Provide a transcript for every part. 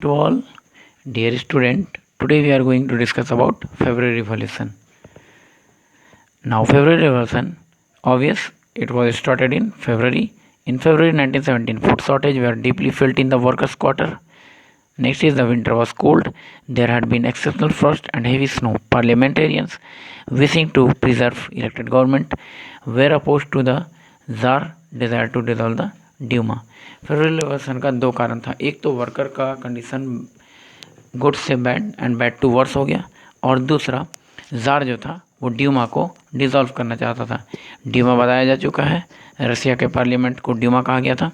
To all, dear student, today we are going to discuss about February Revolution. Now, February Revolution, obvious, it was started in February. In February 1917, food shortage were deeply felt in the workers' quarter. Next is the winter was cold. There had been exceptional frost and heavy snow. Parliamentarians, wishing to preserve elected government, were opposed to the Tsar desire to dissolve the Duma. February revolution का दो कारण था, एक तो worker का condition good से bad and bad to worse हो गया, और दूसरा जार जो था वो ड्यूमा को डिसॉल्व करना चाहता था। ड्यूमा बताया जा चुका है, रशिया के पार्लियामेंट को ड्यूमा कहा गया था।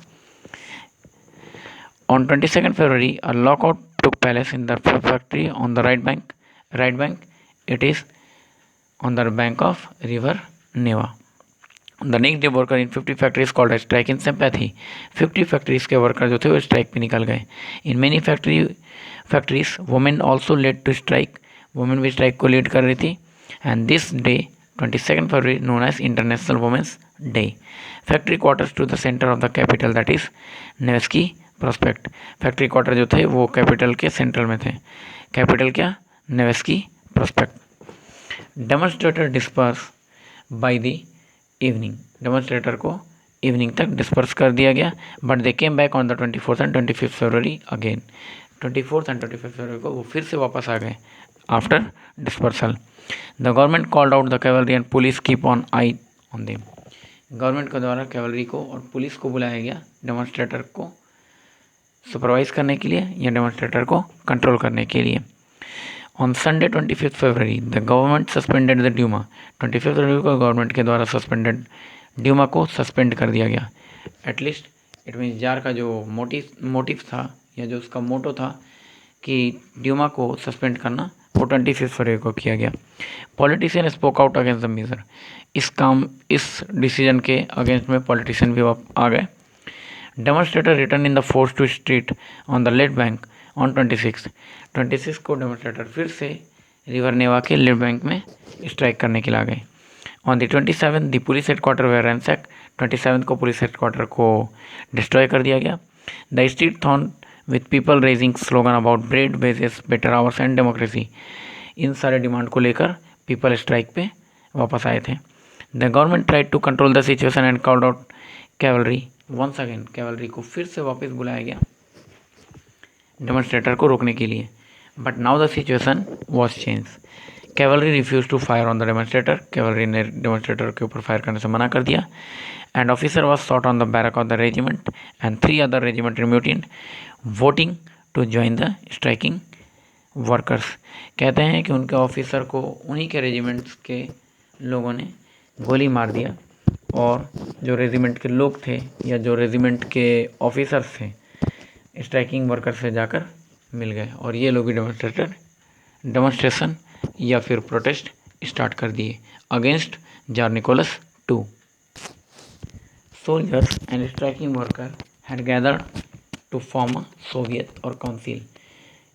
On 22nd February, a lockout took place in the factory on the right bank. Right bank, it is on the bank of river Neva. The next day, worker in 50 factories called a strike in sympathy. 50 factories के worker जो थे वो strike पे निकल गए। In many factories, women also led to strike. Women भी strike को lead कर रही थी। And this day, 22nd February, known as International Women's Day. Factory quarters to the center of the capital, that is Nevsky Prospect. Factory quarter जो थे वो capital के central में थे। कैपिटल क्या? Nevsky Prospect. Demonstrator disperse by the evening. Demonstrator को evening तक disperse कर दिया गया, but they came back on the 24th and 25th February again. 24th and 25th फरवरी को वो फिर से वापस आ गए after dispersal. The government called out the cavalry and police keep on eye on them. Government के द्वारा कैवलरी को और पुलिस को बुलाया गया डेमोन्स्ट्रेटर को सुपरवाइज करने के लिए या डेमोन्स्ट्रेटर को कंट्रोल करने के लिए। On Sunday 25th February the government suspended the Duma. 25 फरवरी को गवर्नमेंट के द्वारा सस्पेंडेड ड्यूमा को सस्पेंड कर दिया गया। एटलीस्ट इट मीन्स जार का जो मोटिव था या जो उसका मोटो था कि ड्यूमा को सस्पेंड करना, वो 25 फरवरी को किया गया। Politician spoke out against the measure. इस डिसीजन के अगेंस्ट में पॉलिटिशियन भी आ गए। Demonstrator return in the force to street on the left bank on 26 को डेमोन्स्ट्रेटर फिर से रिवर नेवा के लेफ्ट बैंक में स्ट्राइक करने के लिए आ गए। On the 27 the police headquarter they ransack. 27 को पुलिस हेडक्वार्टर को डिस्ट्रॉय कर दिया गया। The street throng with people raising slogan about bread wages better hours and democracy. इन सारे डिमांड को लेकर पीपल स्ट्राइक पे वापस आए थे। The government tried to control the situation and called out cavalry once again. Cavalry को फिर से वापस बुलाया गया डेमोन्स्ट्रेटर को रोकने के लिए, but now the situation was change. Cavalry refuse to fire on the demonstrator. Cavalry ने डेमोन्स्ट्रेटर के ऊपर फायर करने से मना कर दिया। And officer was shot on the barrack of the regiment and 3 other regiment muted voting to join the striking workers. कहते हैं कि उनके ऑफिसर को उन्हीं के रेजिमेंट्स के लोगों ने गोली मार दिया, और जो रेजिमेंट के लोग थे या जो रेजिमेंट के ऑफिसर्स थे स्ट्राइकिंग वर्कर से जाकर मिल गए, और ये लोग भी डेमोन्स्ट्रेशन या फिर प्रोटेस्ट स्टार्ट कर दिए against tsar Nicholas II। Soldiers and striking worker had gathered to form a soviet और काउंसिल।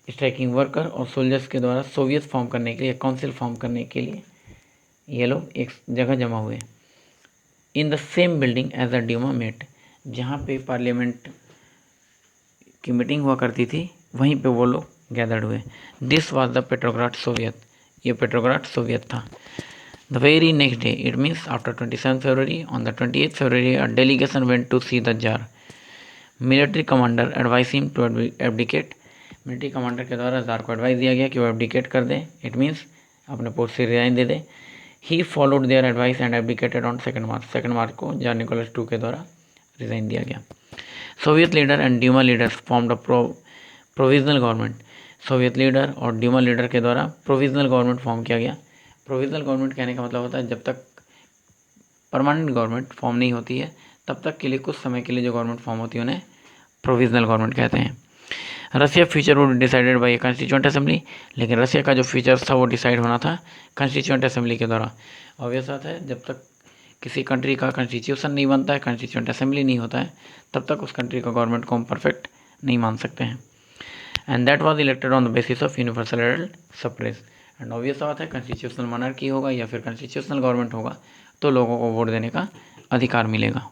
स्ट्राइकिंग वर्कर और सोल्जर्स के द्वारा सोवियत फॉर्म करने के लिए, काउंसिल फॉर्म करने के लिए ये लोग एक जगह जमा हुए। In the same building as the Duma met. जहाँ पे पार्लियामेंट की मीटिंग हुआ करती थी वहीं पे वो लोग गैदर्ड हुए। This was the Petrograd soviet. ये पेट्रोग्राड सोवियत था। The very next day, it means after 27 February, on the 28th February a delegation went to see the tsar. Military commander advise him to abdicate. Military commander के द्वारा jar को advice दिया गया कि वो abdicate कर दे, इट मीन्स अपने पोस्ट से रिजाइन दे दे। He followed their advice and abdicated on 2 March. 2 March को जार निकोलस II के द्वारा रिजाइन दिया गया। Soviet leader and Duma leaders formed a provisional government. Soviet leader और ड्यूमा लीडर के द्वारा प्रोविजनल गवर्नमेंट फॉर्म किया गया। प्रोविजनल गवर्नमेंट कहने का मतलब होता है जब तक परमानेंट गवर्नमेंट फॉर्म नहीं होती है तब तक के लिए, कुछ समय के लिए जो गवर्नमेंट फॉर्म होती है उन्हें प्रोविजनल गवर्नमेंट कहते हैं। Russia future would decided by constituent assembly. लेकिन रशिया का जो फ्यूचर था वो डिसाइड होना था कॉन्स्टिट्यूएंट असेंबली के द्वारा। ऑब्वियस बात है, जब तक किसी कंट्री का कॉन्स्टिट्यूशन नहीं बनता है, कॉन्स्टिट्यूएंट असेंबली नहीं होता है, तब तक उस कंट्री का गवर्नमेंट को हम परफेक्ट नहीं मान सकते हैं। And that was elected on the basis of universal adult suffrage. And obvious बात है, कॉन्स्टिट्यूशनल मोनार्की होगा या फिर कॉन्स्टिट्यूशनल गवर्नमेंट होगा तो लोगों को वोट देने का अधिकार मिलेगा।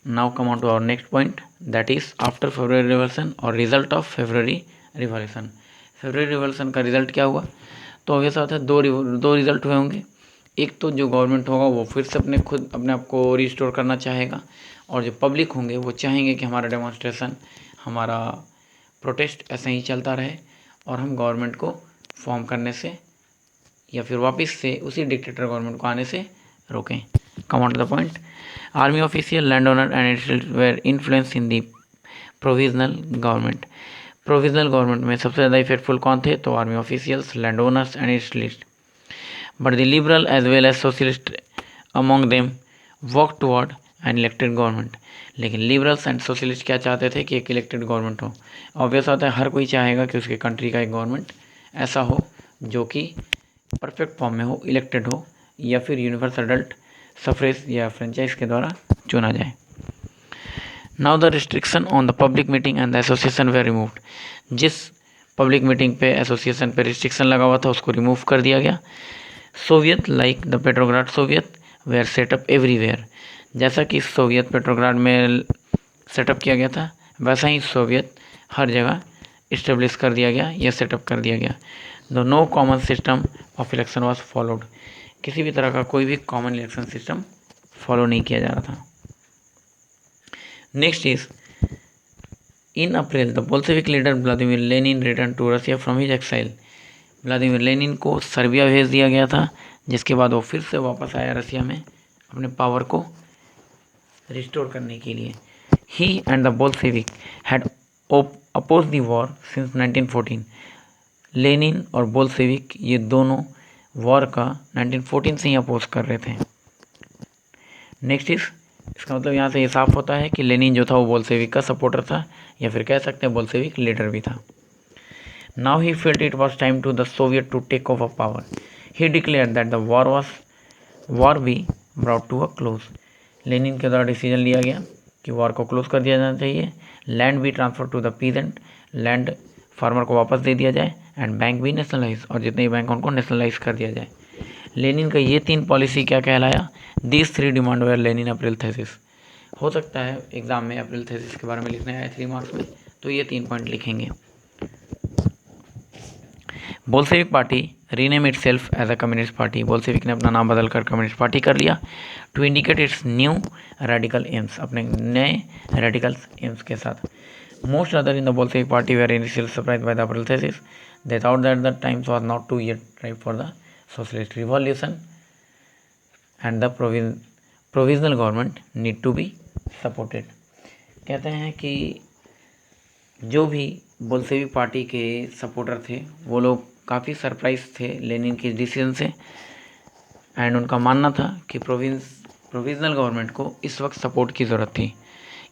Now come on to our next point, that is after February revolution और result of February revolution. February revolution का रिजल्ट क्या हुआ? तो ऑब्वियस बात है दो रिजल्ट हुए होंगे। एक तो जो गवर्नमेंट होगा वो फिर से अपने आप को रिस्टोर करना चाहेगा, और जो पब्लिक होंगे वो चाहेंगे कि हमारा डेमोन्स्ट्रेशन, हमारा प्रोटेस्ट ऐसे ही चलता रहे और हम गवर्नमेंट को फॉर्म करने से या फिर वापस से उसी डिक्टेटर गवर्नमेंट को आने से रोकें। Come on to the point, army official, land owner and industrial were influence in the provisional government. Provisional government में सबसे ज़्यादा इफेक्टफुल कौन थे? तो army officials, land owners and industrialist. But the liberal as well as socialist among them work toward an elected government. लेकिन liberals and socialist क्या चाहते थे? कि एक इलेक्टेड गवर्नमेंट हो। ऑब्वियस होता है हर कोई चाहेगा कि उसके कंट्री का एक गवर्नमेंट ऐसा हो जो कि परफेक्ट फॉर्म में हो, इलेक्टेड हो, या फिर यूनिवर्सल अडल्ट सफरेज या फ्रेंचाइज के द्वारा चुना जाए। Now the restriction on the public meeting and the association were removed. जिस पब्लिक मीटिंग पे, एसोसिएशन पे रिस्ट्रिक्शन लगा हुआ था उसको रिमूव कर दिया गया। Soviet like the Petrograd soviet were set up everywhere. जैसा कि सोवियत पेट्रोग्राड में सेटअप किया गया था वैसा ही सोवियत हर जगह इस्टेब्लिश कर दिया गया या सेटअप कर दिया गया। The no common system of election was followed. किसी भी तरह का कोई भी कॉमन इलेक्शन सिस्टम फॉलो नहीं किया जा रहा था। Next is in April the Bolshevik leader Vladimir Lenin return to Russia from his exile. Vladimir Lenin को सर्बिया भेज दिया गया था, जिसके बाद वो फिर से वापस आया रशिया में अपने पावर को रिस्टोर करने के लिए। He and the Bolshevik had oppose the war since 1914। Lenin और बोल्शेविक ये दोनों वॉर का 1914 से ही अपोज कर रहे थे। नेक्स्ट इज, इसका मतलब यहाँ से ये साफ होता है कि लेनिन जो था वो बोल्शेविक का सपोर्टर था, या फिर कह सकते हैं बोल्शेविक लीडर भी था। Now he felt it was time to the soviet to take over power. He declare that the war be brought to a close. Lenin के द्वारा डिसीजन लिया गया कि वॉर को क्लोज कर दिया जाना चाहिए, लैंड भी transfer to the peasant, land farmer को वापस दे दिया जाए, एंड बैंक भी नेशनलाइज, और जितने भी बैंक उनको नेशनलाइज कर दिया जाए। लेनिन का ये 3 पॉलिसी क्या कहलाया? This 3 demand were Lenin April thesis. हो सकता है एग्जाम में अप्रैल थेसिस के बारे में लिखने आए 3 मार्क्स में, तो ये 3 पॉइंट लिखेंगे। Bolshevik party rename itself as a communist party. Bolshevik ने अपना नाम बदलकर कम्युनिस्ट पार्टी कर लिया to indicate its new radical aims, अपने नए रेडिकल एम्स के साथ। Most other in the Bolshevik party were initially surprised by the April thesis. They thought that the times was not too yet right for the socialist revolution and the provisional government need to be supported. कहते हैं कि जो भी Bolshevik party के supporter थे वो लोग काफ़ी सरप्राइज थे लेनिन के डिसीजन से, एंड उनका मानना था कि प्रोविजनल गवर्नमेंट को इस वक्त सपोर्ट की ज़रूरत थी,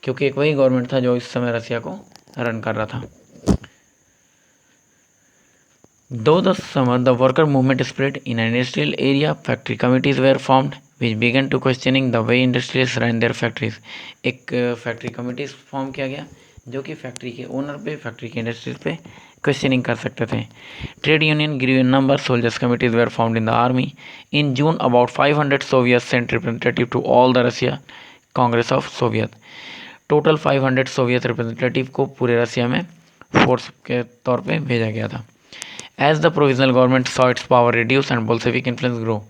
क्योंकि एक वही गवर्नमेंट था जो इस समय रसिया को रन कर रहा था। Though the summer, the worker movement spread in an industrial area. Factory committees were formed, which began to questioning the way industrialists ran their factories. एक फैक्ट्री कमिटीज फॉर्म किया गया जो कि फैक्ट्री के ओनर पे, फैक्ट्री के industries पे questioning कर सकते थे। Trade union grew in number. Soldiers committees were formed in the army. In June, about 500 Soviets sent representative to all the Russia Congress of Soviet. Total 500 Soviet representative को पूरे रसिया में force के तौर पे भेजा गया था। As the provisional government saw its power reduce and Bolshevik influence grow.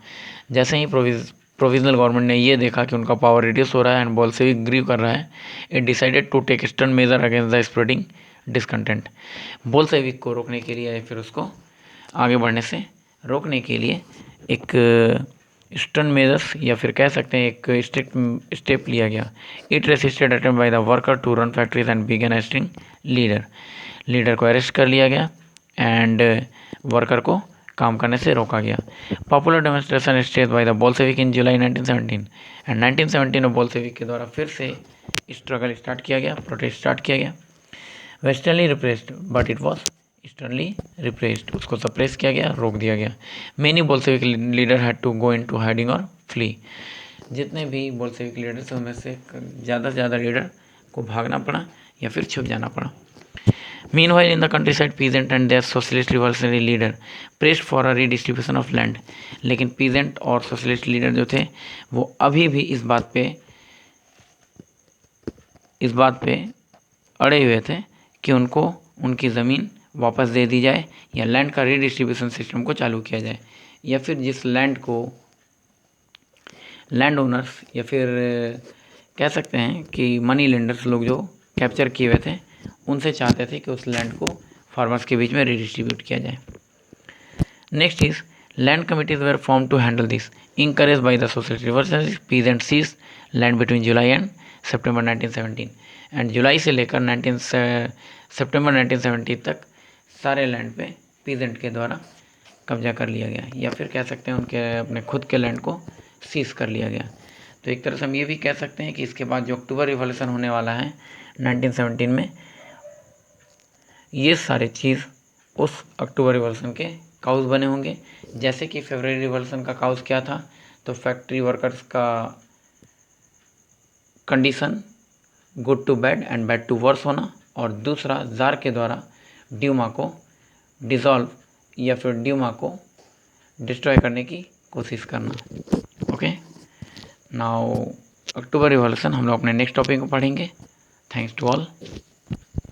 जैसे ही प्रोविजनल गवर्नमेंट ने ये देखा कि उनका पावर रिड्यूस हो रहा है एंड बोल्शेविक ग्रीव कर रहा है, it decided to take stern measure against the spreading discontent. Bolshevik को रोकने के लिए या फिर उसको आगे बढ़ने से रोकने के लिए एक स्टर्न मेजर्स या फिर कह सकते हैं एक स्ट्रिक्ट स्टेप लिया गया। It resisted attempt by the worker to run factories and began arresting leader को अरेस्ट कर लिया गया एंड वर्कर को काम करने से रोका गया। Popular demonstration stage by the Bolshevik in July 1917 and 1917 में बोल्शेविक के द्वारा फिर से स्ट्रगल स्टार्ट किया गया, प्रोटेस्ट स्टार्ट किया गया। Westernly repressed but it was easternly repressed, उसको सप्रेस किया गया, रोक दिया गया। Many Bolshevik leader had to go into hiding और फ्ली। जितने भी बोल्शेविक लीडर्स हैं उनमें से ज़्यादा से ज़्यादा लीडर को भागना पड़ा या फिर छुप जाना पड़ा। Meanwhile, in the countryside, peasant and their socialist revolutionary leader pressed for a redistribution of land. लेकिन peasant और socialist leader जो थे वो अभी भी इस बात पे इस बात पे अड़े हुए थे कि उनको उनकी ज़मीन वापस दे दी जाए या लैंड का रीडिस्ट्रीब्यूशन सिस्टम को चालू किया जाए, या फिर जिस लैंड को लैंड ओनर्स या फिर कह सकते हैं कि मनी लेंडर्स लोग जो कैप्चर किए हुए थे उनसे चाहते थे कि उस लैंड को फार्मर्स के बीच में रीडिस्ट्रीब्यूट किया जाए। Next is land committees were form to handle this, encourage by the society rivers peasant seize land between July and September 1917 and जुलाई से लेकर सितंबर 1970 तक सारे लैंड पे पीजेंट के द्वारा कब्जा कर लिया गया, या फिर कह सकते हैं उनके अपने खुद के लैंड को सीज कर लिया गया। तो एक तरह से हम ये भी कह सकते हैं कि इसके बाद जो अक्टूबर रिवॉल्यूशन होने वाला है 1917 में, ये सारे चीज़ उस अक्टूबर रिवॉल्यूशन के काउज बने होंगे। जैसे कि फरवरी रिवॉल्यूशन का काउज क्या था, तो फैक्ट्री वर्कर्स का condition good to bad and bad to worse होना, और दूसरा जार के द्वारा ड्यूमा को डिसॉल्व या फिर ड्यूमा को डिस्ट्रॉय करने की कोशिश करना। ओके, नाउ अक्टूबर रिवॉल्यूशन हम लोग अपने नेक्स्ट टॉपिक को पढ़ेंगे। Thanks to all.